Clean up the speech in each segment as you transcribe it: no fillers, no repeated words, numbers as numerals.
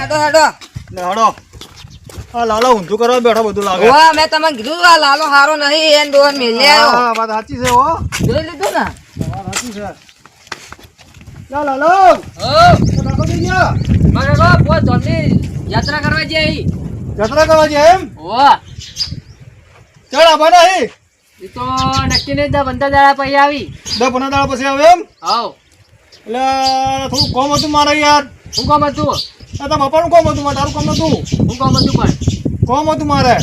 હેડો હેડો ને હડો આ લાલો ઊંધું કરવા બેઠો બધું લાગે ઓવા મેં તમને કીધું આ લાલો હારો નહીં એન દોન મેલે આવ્યો હા વાત સાચી છે હો જોઈ લીધું ને વાત સાચી છે લાલો હો નાખો દઈ ગયા મારે રો પોત જલ્દી યાત્રા કરવા જઈ યાત્રા કરવા છે એમ ઓવા ચાલ આબા નહીં એ તો નક્કી નહીં દા બંધા દાડા પછી આવી 10-15 દાડા પછી આવે એમ આવ એટલે થોડું કોમ હતું મારે યાર શું કામ હતું આ તારા બાપાનું કોમ હતું મારે તારું કોમ નતું શું કામ હતું પણ કોમ હતું મારે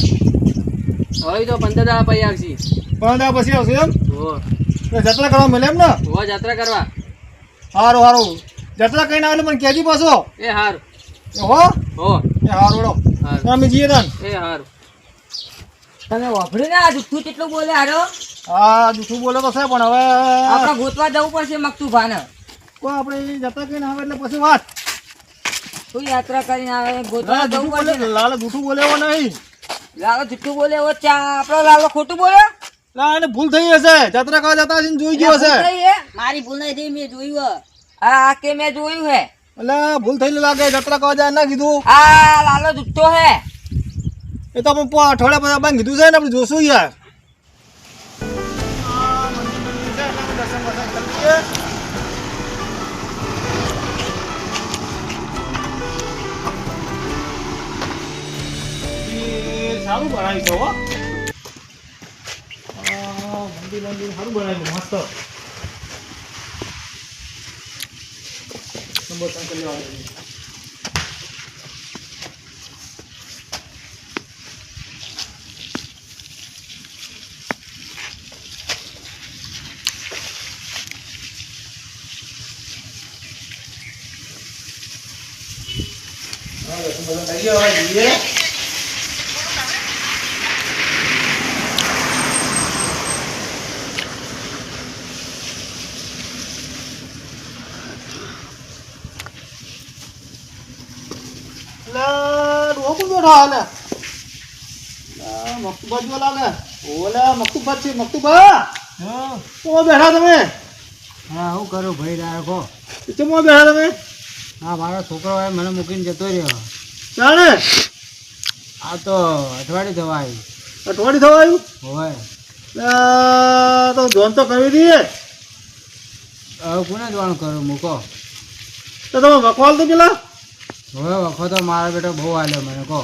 હવે તો બંધા દાડા પછી આવશી 15 દાડા પછી આવશે એમ ઓ એટલે યાત્રા કરવા મળે એમ ને ઓ યાત્રા કરવા સારું સારું યાત્રા કહીને આવે મને કહેજી પાછો એ હાર હો હો એ હારું વડો હારું. અમે જઈએ તાન એ હારું તમે વાપર્યું ને આ જુઠ્ઠું કેટલું બોલે હારો હા જૂઠું બોલે તો છે પણ હવે આપણે ગોતવા જવું પડશે મકતું ભાને કોઈ આપણે યાત્રા કહીને આવે એટલે પછી વાત તું યાત્રા કરીને આવે ગોતવા જવું પડશે ને. લાલ જૂઠું બોલે એવો નહીં લાલો જુઠ્ઠું બોલે એવો ચા આપણો લાલો ખોટું બોલે લા એને ભૂલ થઈ હશે યાત્રા કરવા જતા હશે ને જોઈ ગયો હશે મારી ભૂલ નહીં મેં જોયું આ કે મેં જોયું હે એટલે ભૂલ થયેલી લાગે યાત્રા કરવા જાય ના કીધું આ લાલો જુઠ્ઠો હે એ તો આપણે અઠવાડિયા પછી આપણે કીધું છે ને આપણે જોશું યાર સારું બનાવી છે હો મંદિર સારું બનાવ્યું મસ્ત નંબર 3 કરી લેવાનું બેઠા તમે હા હું કરું ભાઈ રાખો ચમો બેઠા તમે હા મારો છોકરો હોય મને મૂકીને જતો રહ્યો ચાલે આ તો અઠવાડિયે જવા આવી અઠવાડિયું થવા આવ્યું હોય તો જોન તો કરવી દઈએ હવે કોને જવાનું કરું મૂકો તો તમે વખવાલ તો પેલા હવે વખો તો મારો બેટો બહુ હાલ્યો મને કહો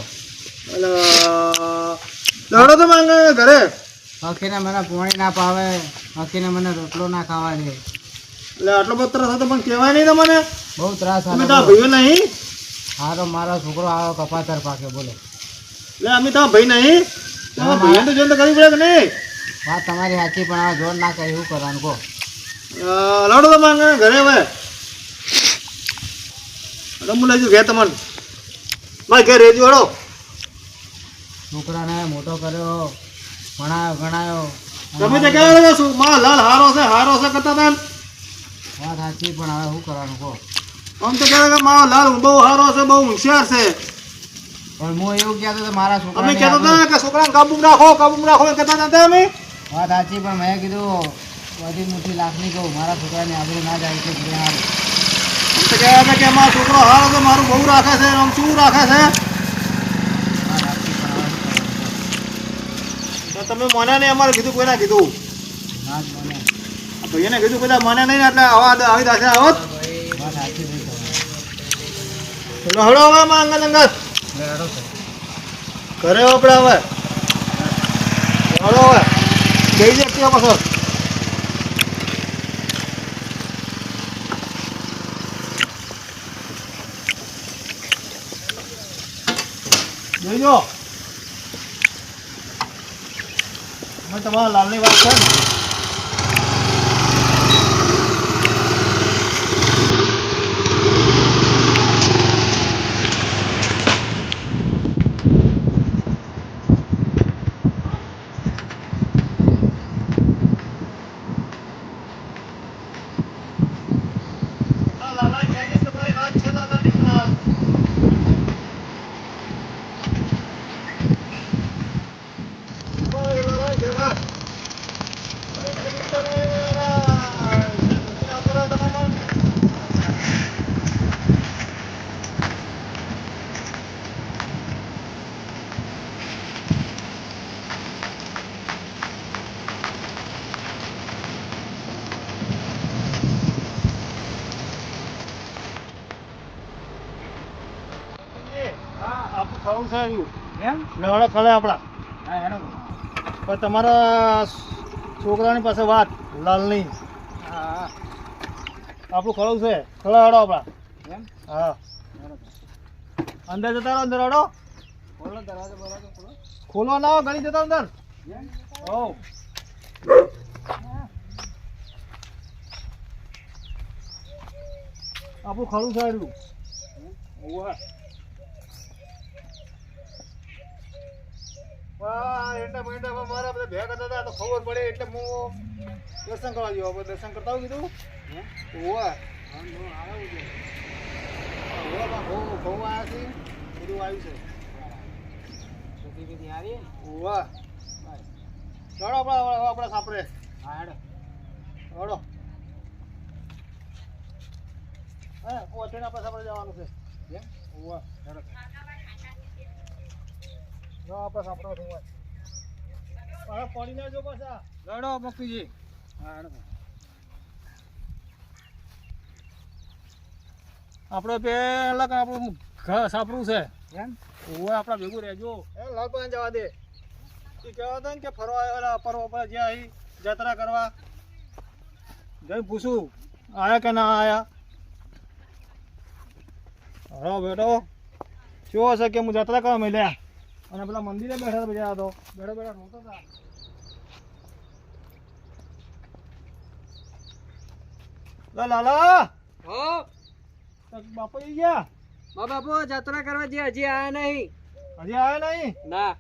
દોડો તો માંગે ઘરે અખીને મને પોણી ના પાવે અખીને મને રોટલો ના ખાવા દે એટલે આટલો બધો ત્રાસ હતો પણ કહેવાય નહીં તમને બહુ ત્રાસ અમે હાલે તો ભાઈઓ નહીં હારો મારો છોકરો આવો કપાતર પાકે બોલો એટલે અમે તો ભાઈ નહીં ભાઈ તો જોઈને તો કરવી પડે કે નહીં વાત તમારી સાચી પણ આ જોર ના કહે એવું કરવાનું કહો લાડો તો માંગે ઘરે હવે રમું લઈ જઉં ઘેર તમને મારે ઘેર રેજો હડો છોકરાને મોટો કર્યો ભણાયો ગણાયો તમે તો કહેવા શું માં લાલ હારો છે કરતા હતા વાત સાચી પણ હવે શું કરવાનું કહો આમ તો કહેતા કે માં લાલ બહુ હારો છે બહુ હોશિયાર છે પણ હું એવું કહેતો હતો મારા અમે છોકરા કહેતા હતા કે છોકરાને કાબૂમાં રાખો એમ કહેતા હતા અમે વાત સાચી પણ મેં કીધું બધી મોટી લાખની કહું મારા છોકરાની આબરૂ ના જાય કે સારું આમ તો કહેતા હતા કે મારો છોકરો હારો છે મારું બહુ રાખે છે આમ શું રાખે છે તો તમે મને નહીં અમારે કીધું કોઈ ના કીધું ના જ મને ભાઈને કીધું બધા મને નહીં એટલે આવી દાશે આવત વાત સાચી નહીં ચલો હળો હવે માં અંગત તમારે ઘરે આપણે હવે હળો હવે જઈ જાય ત્યાં પાછળ જોઈજો મેં તમારા લાલની વાત છે ને ખરું છે એવું એમ લડો ખરે આપણા હા હેડો પણ તમારા છોકરાની પાસે વાત લાલની હા હા આપણું ખરું છે ખરા હડો આપણા એમ હા હેડો અંદર જતા રહો અંદર હડો ખોલો દરવાજો બરાબર ખોલો ખોલવા ના હોય ઘણી જતા અંદર એમ હો આપણું ખરું છે આવ્યું ઓવા વાહ એટા બેટા મારા બધા ભેગા કરતા હતા તો ખબર પડે એટલે હું દર્શન કરવા ગયો આપણે દર્શન કરતા આવું કીધું એમ ઓવા હા નો આવું છે ઓવા બહુ બહુ આવ્યા છે બધું આવ્યું છે બધી બધી આવી ને ઓવા બસ ચડો આપણા સાપરે હા હેડો ચડો હા ઓછીને આપણે સાપરે જવાનું છે એમ ઓવા હેડો જો આપણે સાપરે થયું હોય પડી ના જો પાછા લડો મક્કીજી હા હેડો આપણે પેલા આપણું ઘર સાપરું છે એમ ઓવે આપણા ભેગું રહેજો એ લાલભાઈ જવા દે એ કહેવા હતા ને કે ફરવા આવેલા પર્વ પર જ્યાં અહીં જાત્રા કરવા જઈ પૂછું આયા કે ના આયા હરો બેટો શું હશે કે હું જાત્રા કરવા મળ્યા અને પેલા મંદિરે બેઠા બધા તો બેઠા બેઠા રોતા હતા લાલા હો બાપા ઈ ગયા મા બાપુ જાત્રા કરવા જે હજી આયા નહીં હજી આવ્યા નહીં ના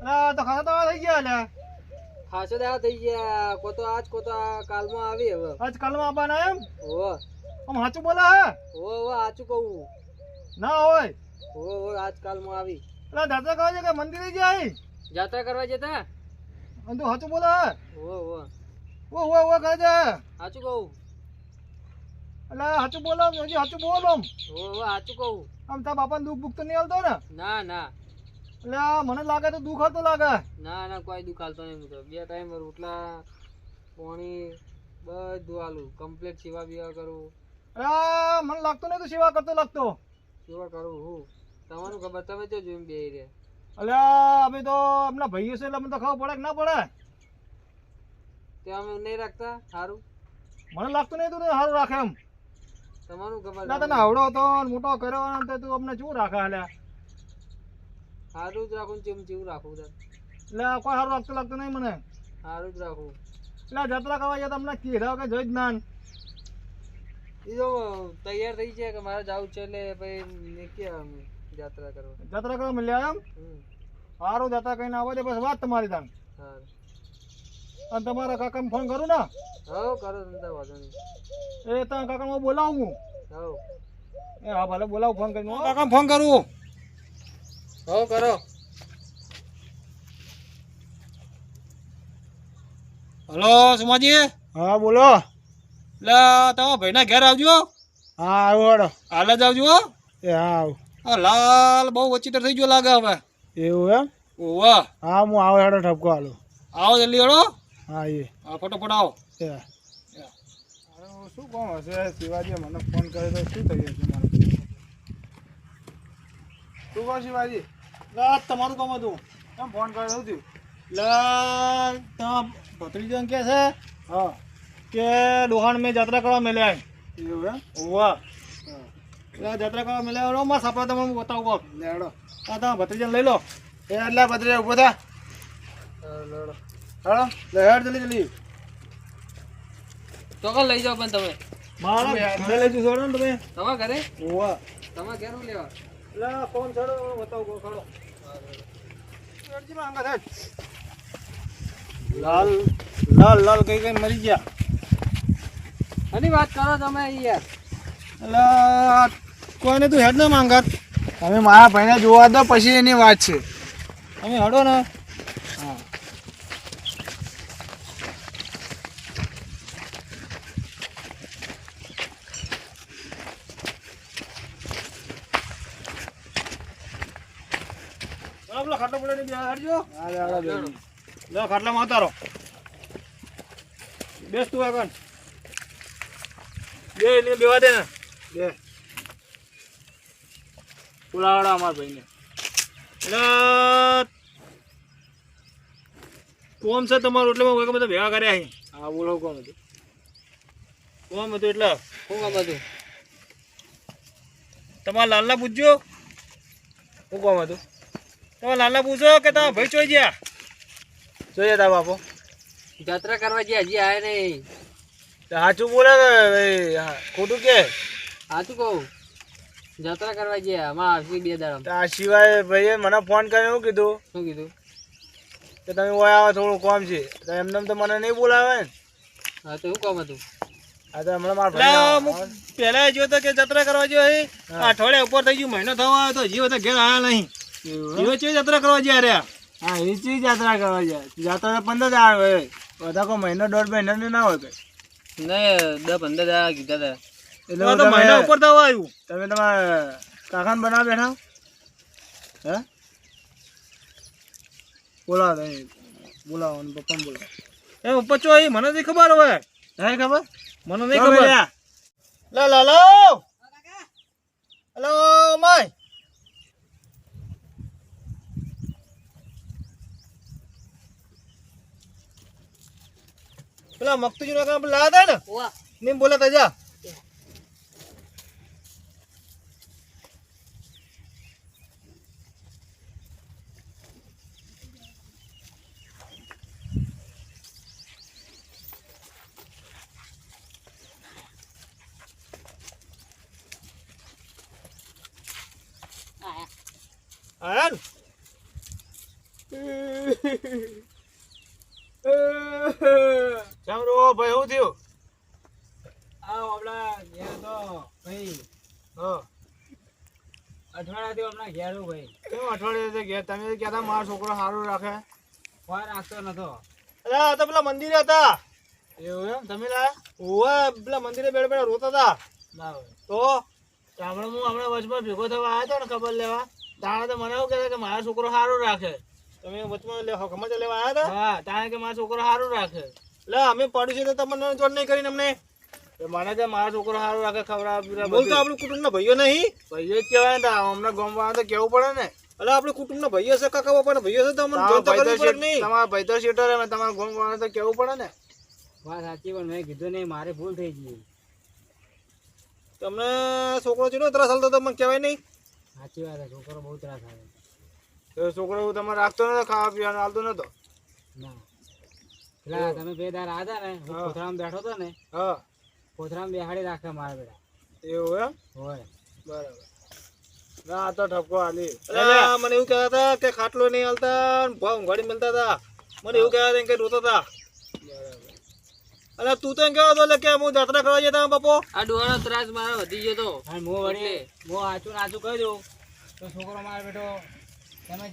અલા તો ખાતા તો થઈ ગયા લ્યા ખાસો દાડા થઈ ગયા કોતો આજ કોતો કાલમાં આવી હવે આજ કાલમાં આવવાના એમ ઓવો આમ સાચું બોલા હે ઓવો સાચું કહું ના હોય ઓવો આજ કાલમાં આવી એટલે દાદા કહે છે કે મંદિરે ગયા અહીં જાત્રા કરવા જતા અને તું સાચું બોલા હે ઓવો ઓ કહે છે સાચું કહું એટલે સાચું બોલો હજી સાચું બોલો ઓવો સાચું કહું આમ તારા બાપાને દુઃખ બુખ તો નહીં આવતો ને ના ના એટલે મને લાગે તો દુઃખ આવતો લાગે ના ના કોઈ દુઃખ હાલતો નહીં હું તો બે ટાઈમ રોટલા પાણી બધું હાલું કમ્પ્લીટ સેવા બીવા કરું એટલે મને લાગતું નહીં તું સેવા કરતો લાગતો સેવા કરું હું તમારું ખબર તમે તો જોઈને બે રે એટલે અમે તો એમના ભાઈઓ છે એટલે મને તો ખબર પડે કે ના પડે તે અમે નહીં રાખતા સારું મને લાગતું નહીં તું સારું રાખે એમ તમારું ખબર એટલે તને આવડો હતો ને મોટો કર્યો ને તો તું અમને શું રાખે એટલે સારું જ રાખું જેવું રાખું તાર કોઈ સારું લાગતું નહીં મને સારું જ રાખું એટલે જાત્રા કરવા ગયા તમને કીધા કે જોઈ જ ના એ તો તૈયાર થઈ જાય કે મારે જવું છે એટલે ભાઈ નીકળ્યા અમે યાત્રા કરવા જાત્રા કરવા મળ્યા એમ સારું જાત્રા કહીને આવો દે બસ વાત તમારી તાન સારું અને તમારા કાકાને ફોન કરું ને હવ કરો ધંધા વાંધો નહીં એ તારા કાકાને હું બોલાવું હવ એ હા ભલે બોલાવું ફોન કરીને કાકાને ફોન કરું હવ કરો હલો સુમાજી હા બોલો એટલે તમારા ભાઈના ઘેર આવજો હા આવો હડો હાલ જ આવજો એ હા આવ હા લાલ બહુ વચિત્ર થઈ ગયો લાગે હવે એવું એમ ઓવા હા હું આવો હેડો ઠપકો હાલો આવો જલ્દી હેડો હા એ હા ફટોફટ આવો શું કોણ હશે શિવાજી મને ફોન કરે તો શું થઈ જશે મારે શું કહો શિવાજી તમારું કામ હતું કેમ ફોન કર્યો હતું એટલે ત્યાં ભત્રીજો કે છે હા કે લોહાણ મેં જાત્રા કરવા મેલ્યા એવું એમ ઓવા જાત્રા કરવા મેલ્યા મારા સાપડા તમને બતાવો લેડો હા તમે ભત્રીજાને લઈ લો એ એટલે ભત્રીજા ઉભો થા લડો હા લે હેડ જલ્દી તો કઈ લઈ જાઓ પણ તમે મારા ઘરે લઈ જશો ને તમે તમારા ઘરે ઓવા તમારા ઘેર હું લેવા એટલે ફોન છોડો બતાવો ખડો લાલ લાલ લાલ કઈ કઈ મરી ગયા આની વાત કરો તમે યાર એટલે કોઈને તું હેડ ના માંગત તમે મારા ભાઈને જોવા દો પછી એની વાત છે તમે હડો ને હા પેલા ખાટલો પડે ને હડજો હા લે ખાટલામાં ઉતારો બેસ તું આગળ બે એને બેવા દે ને બે બોલાવડા અમારા ભાઈને એટલે કોમ છે તમારું એટલે મેં બધા ભેગા કર્યા અહીં. હા બોલો કોણ હતું? કોમ હતું એટલે શું કામ હતું? તમારા લાલના પૂછજો. શું કોમ હતું? તમારા લાલના પૂછો કે તમે ભાઈ ચોઈ ગયા. જોઈએ તા બાપો. જાત્રા કરવા ગયા હજી આયા નહીં. સાચું બોલે કે ભાઈ ખોટું કે? સાચું કહું, જાત્રા કરવા ગયા આમાં આવશે 2 દાડા. આ સિવાય ભાઈએ મને ફોન કરીને એવું કીધું શું કીધું? કે તમે ઓય આવો થોડું કામ છે. તો એમને તો મને નહીં બોલાવે ને. હા તો શું કામ હતું? આ તો હમણાં મારા એટલે ભાઈ હું પહેલા જો તો કે જત્રા કરવા ગયો અહીં અઠવાડિયા ઉપર થઈ ગયું, મહિનો થવા આવ્યો તો હજી તો ઘેર આવ્યા નહીં. જીવો છે જત્રા કરવા ગયા રહ્યા. હા એ ચીજ યાત્રા કરવા જાય. યાત્રા 15 દાડા હોય. બધા કોઈ મહિનો 1.5 મહિનાની ના હોય કઈ. નહીં 10-15 દાડા કીધા હતા. એટલે તો મહિના ઉપર થવા આવ્યું. તમે તમારા કાકાને બનાવવા બેઠા હે? બોલાવો તમે બોલાવો અને પપ્પાને બોલાવો. એ ઉપર ચો અહીં મને નહીં ખબર હવે. નહીં ખબર? મને નહીં તો ખબર. બેટા. લા લા લો હેલો માય. પેલા મકતુજી નો કામ લાયા હતા ને ઓવા નહીં બોલાતા જા. આયા ને? કેમ રો ભાઈ શું થયું? આ આપણા ઘેર તો ભાઈ હા અઠવાડિયાથી હમણાં ઘેર હું ભાઈ. કેમ અઠવાડિયે ઘેર તમે તો કહેતા મારો છોકરો સારું રાખે. ફોન રાખતો નતો. અરે આ તો પેલા મંદિરે હતા. એવું એમ? તમે લાયા? ઓવે પેલા મંદિરે બેઠા બેઠા રોતા હતા. ના હોય. તો હમણાં હું હમણાં વચમાં ભેગો થવા આવ્યો હતો ને ખબર લેવા. તાણે તો મને એવું કહેતા કે મારો છોકરો સારું રાખે. તમે વચમાં સમાચાર લેવા આવ્યા હતા. હા તાણે કે મારો છોકરો સારું રાખે. એટલે અમે પડ્યું છે તો તમને જોડ નહીં કરીને અમને તો મને કે મારો છોકરો સારું રાખે ખવડાવે પીવડાવે બોલતો બધું. આપણું કુટુંબના ભાઈઓ નહીં. ભાઈઓ જ કહેવાય ને. હમણાં ગામમાં તો કેવું પડે ને. એટલે આપણે કુટુંબના ભાઈઓ છે, કાકા બાપાના ભાઈઓ છે તો અમને જોડ તો કરવી પડે કે નહીં. તમારા ભાઈ તો શેટર એમ તમારા ગામમાં તો કેવું પડે ને. વાત સાચી પણ મેં કીધું નહીં, મારે ભૂલ થઈ ગઈ. તમને છોકરો ચેટલો ત્રાસ હાલતો તો મને કહેવાય નહીં. સાચી વાત છે, છોકરો બહુ ત્રાસ આવે. તો છોકરો તમારે રાખતો નતો, ખાવા પીવાનું હાલતો નતો. ના પેલા તમે 2 દાડા હતા ને, હું હા. કોથળામાં બેઠો હતો ને, હા કોથળામાં બેહાડી રાખે મારા બેટા. એવું એમ હોય બરાબર. ના આ તો ઠપકો હાલી. એટલે મને એવું કહેતા હતા કે ખાટલો નહીં હાલતા, ભાવ ઊંઘાડી મળતા હતા. મને એવું કહેતા હતા કે રોતા હતા. એટલે તું તો એમ કહેતો હતો એટલે કે હું જાત્રા કરવા જતા બાપો. આ ડોહાનો ત્રાસ મારો વધી ગયો તો. અને હું વળી હું આચું નાચું કહી દઉં તો છોકરો મારો બેટો તમે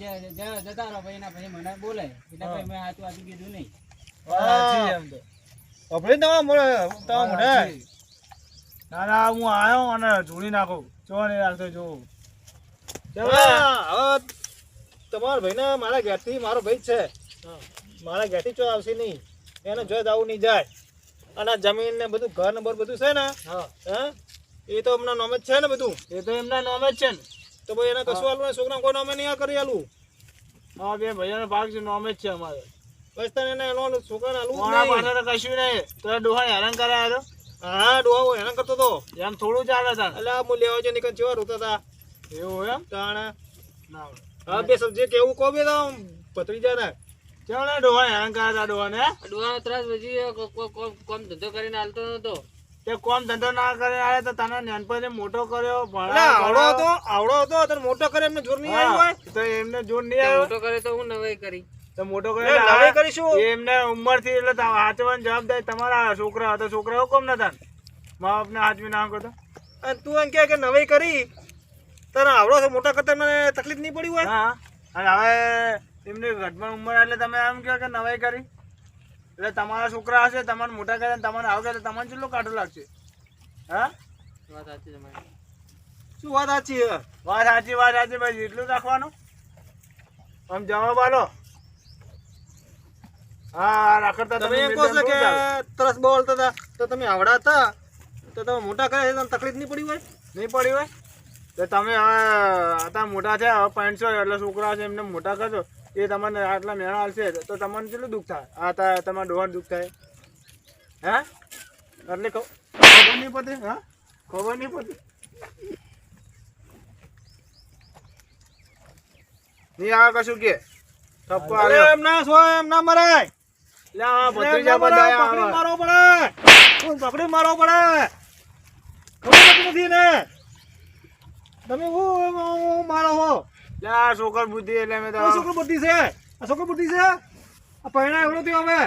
જતા રહો પછી પછી મને બોલે એટલે પછી મેં આચું આચું કીધું નહીં. સાચી એમ તો. અભરે તમારા મોઢે ના ના હું આવ્યો અને જોડી નાખું. જો ને હાલતો જોઉં. હવે તમારા ભાઈને મારા ઘેરથી મારો ભાઈ જ છે. મારા ઘેરથી ચો આવશે નહીં, એને જોઈ આવું નહીં જાય. અને આ જમીન ને બધું ઘર ને બર બધું છે ને, હા હા એ તો હમણાં નોમે જ છે ને બધું. એ તો એમના નામે જ છે ને. તો ભાઈ એને કશું આલું નહીં, છોકરા કોઈ નામે નહીં આ કરી આલું. હા બે ભાઈઓનો ભાગ છે, નામે જ છે અમારે. બસ તને એને એનો છોકરાને આલું જ કોના નહીં. પાછળ તો કશું નહીં. તો ડોહા હેરાન કરે આવ્યો. હા ડોહા હેરાન કરતો હતો. એમ થોડું ચાલે તાર. એટલે આ હું લેવા જઈને નીકળ જેવા રોતા હતા. એવું એમ? તાણે ના હોય. હા બે સબ્જી કેવું કહો બે તો ભત્રીજા ને. ચાલો ને ડોહા હેરાન કરે તાર ડોહાને. આ ડોહાનો ત્રાસ વધી ગયો. કોમ ધંધો કરીને હાલતો નતો. તે કોમ ધંધો ના કરે આવે તો તને નાનપણથી મોટો કર્યો એટલે ભણાવ્યો, આવડો હતો તને મોટો કરે એમને જોર નહીં આવ્યું હા, હોય. તો એમને જોર નહીં તે આવ્યો. મોટો કરે તો હું નવાઈ કરી. તો મોટો એટલે કર્યો નવાઈ કરીશું. એમને ઉંમરથી એટલે સાચવાની જવાબદારી તમારા છોકરા હતા. છોકરા એવું કોમ નતા મા બાપને હાચવી ના કરતો. અને તું એમ કે નવાઈ કરી તને આવડો છે મોટા કરતા મને તકલીફ નહીં પડી હોય. હા અને હવે એમની ઘટમાં ઉંમર એટલે તમે એમ કહો કે નવાઈ કરી. એટલે તમારા છોકરા હશે, તમારે મોટા કરે તમારે આવે તો તમને કેટલું કાઢું લાગશે. હા વાત સાચી તમારી. શું વાત સાચી છે? વાત સાચી ભાઈ. જેટલું રાખવાનું આમ જવાબ આલો. હા રાખતા તમે એમ કહો છો કે તરસ બોલતા હતા તો તમે આવડા હતા તો તમે મોટા કરે તમને તકલીફ નહીં પડી હોય. નહીં પડી હોય તો તમે હવે અત્યારે મોટા છે હવે 500 એટલે છોકરા છે એમને મોટા કરજો એ તમને આટલા મેળા આવશે તો તમને કેટલું દુઃખ થાય આ તમારા ડોહાને દુઃખ થાય હે એટલે ખબર નહીં પડતી હા ખબર નહીં પડતી નહીં આવે કશું કે થપ્પો અરે આવ્યો એમ ના સો એમ ના મરાય લે આ ભત્રીજા એમ ના બધા મરાય, પકડી આવે. મારવો પડે પકડી મારવો પડે ખબર પડતી નથી ને તમે હું મારો હો લે આ છોકર બુદ્ધિ એટલે મેં તો આ છોકરો બુદ્ધિ છે આ છોકરો બુદ્ધિ છે આ પહેણા એવડો થયો હવે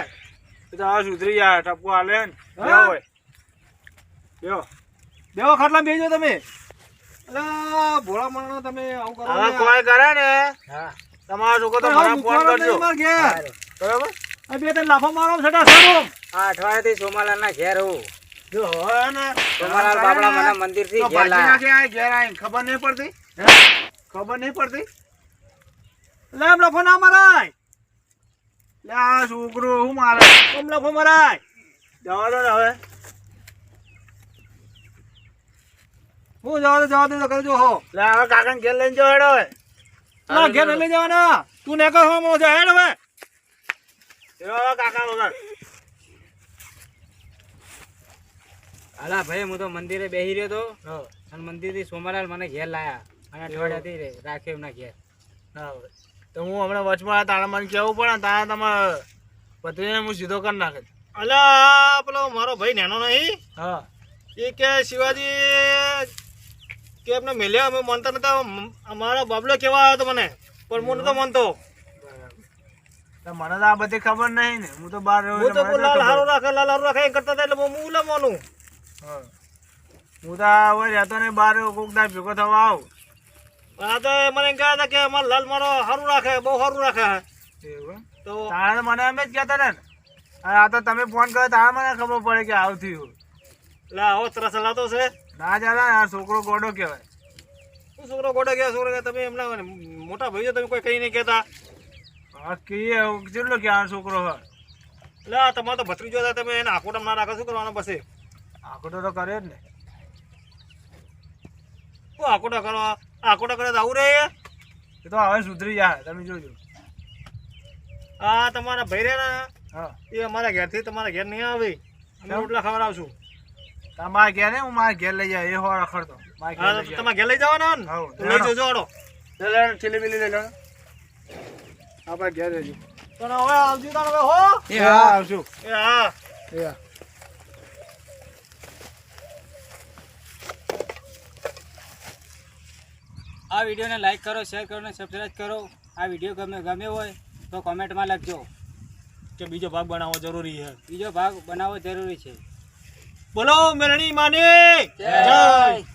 આ સુધરી જાય ટપકો હાલે ને હા? બેહો હોય બેહો બેવો ખાટલા બેજો તમે અલા ભોળા માણસ તમે આવું કરો હવે ને. કોઈ કરે ને હા તમારો છોકરો તો હવે મને ફોન મૂકવાનો કરજો નહીં માર ઘેર. બરાબર આ બે ત્રણ લાફા મારો છટા સારું આ અઠવાડિયાથી સોમાલાલના ઘેર હું જો હવે ને સોમાલાલ બાપડા મને મંદિરથી તો ઘેર ભાગી લાયા. નાખે આ ઘેર આવીને ખબર નહીં પડતી ખબર નહીં પડતી લે એમ લફો ના મરાય લે આ છોકરો હું મારે એમ લફો મરાય જવા દો ને હવે હું જવા દે તો કરજો હો લે હવે કાકાને ઘેર લઈને જાઓ હેડો હવે ના ઘેર નહીં લઈ જવાના તું ને કહો હો જા હેડ હવે હવે કાકા વગર અલા ભાઈ હું તો મંદિરે બેસી રહ્યો તો અને મંદિરથી સોમાલાલ મને ઘેર લાયા અને અઠવાડિયાથી રાખ્યો એમના ઘેર. હા હવે. તો હું હમણાં વચમાં તારા મને કેવું પડે ને તારા તમારે પત્રીને હું સીધો કરી નાખે અલા પેલો મારો ભાઈ નેનો નહીં હા એ કે શિવાજી કે એમને મેલ્યા અમે માનતા નતા અમારો બાબલો કેવા આવ્યો તો મને પણ હું નતો માનતો તો મને તો આ બધી ખબર નહીં ને હું તો બહાર રહ્યો હું તો એટલે મને લાલ ખબર. હારો રાખે લાલ હારો રાખે એમ કરતા હતા એટલે હું લે માનું હા. હું તો આ હવે રહેતો નહીં બહાર કોક દા ભેગો થવા આવું આ તો મને એમ કહ્યા હતા કે અમારો લાલ મારો સારું રાખે બહુ સારું રાખે એવું એમ? તો તારે તો મને એમ જ કહેતા ને અને આ તો તમે ફોન કર્યો તારે મને ખબર પડે કે આવું થયું લે આવો તરસ હલાતો છે ના ચાલે આ છોકરો ગોડો કહેવાય શું છોકરો ગોડા ગયા છોકરો ગયા તમે એમના મોટા ભાઈ છો તમે કોઈ કઈ નહીં કહેતા આ કહીએ કેટલો કે આ છોકરો હોય એટલે આ તમારો તો ભત્રીજો હતા તમે એને આકોટમ ના રાખો શું કરવાનો પછી આખોટો તો કરે જ ને શું આકોટા કરો આકોટા કરે તો આવું રહે એ તો હવે સુધરી જાય તમે જોજો આ તમારા ભાઈ રહ્યા હા એ અમારા ઘેરથી તમારા ઘેર નહીં આવે અમે કેમ? રોટલા ખવડાવશું તમારે ઘેર ને હું મારા ઘેર લઈ જાય એ હો રખડતો મારા ઘેર હા લઈ તો તમારા ઘેર લઈ જવાના ને હાઉ, તો લઈ જજો આડો જાય ઠેલી બીલી લઈ લો આપણે ઘેર રહેજો તો હવે આવજી તાણ હવે હો એ હા આવશું એ હા એ હા આ વિડીયોને લાઈક કરો, શેર કરો અને સબસ્ક્રાઈબ કરો. આ વિડીયો ગમે હોય તો કોમેન્ટમાં લખજો. કે બીજો ભાગ બનાવવો જરૂરી છે બીજો ભાગ બનાવવો જરૂરી છે. બોલો મેરણી માની જય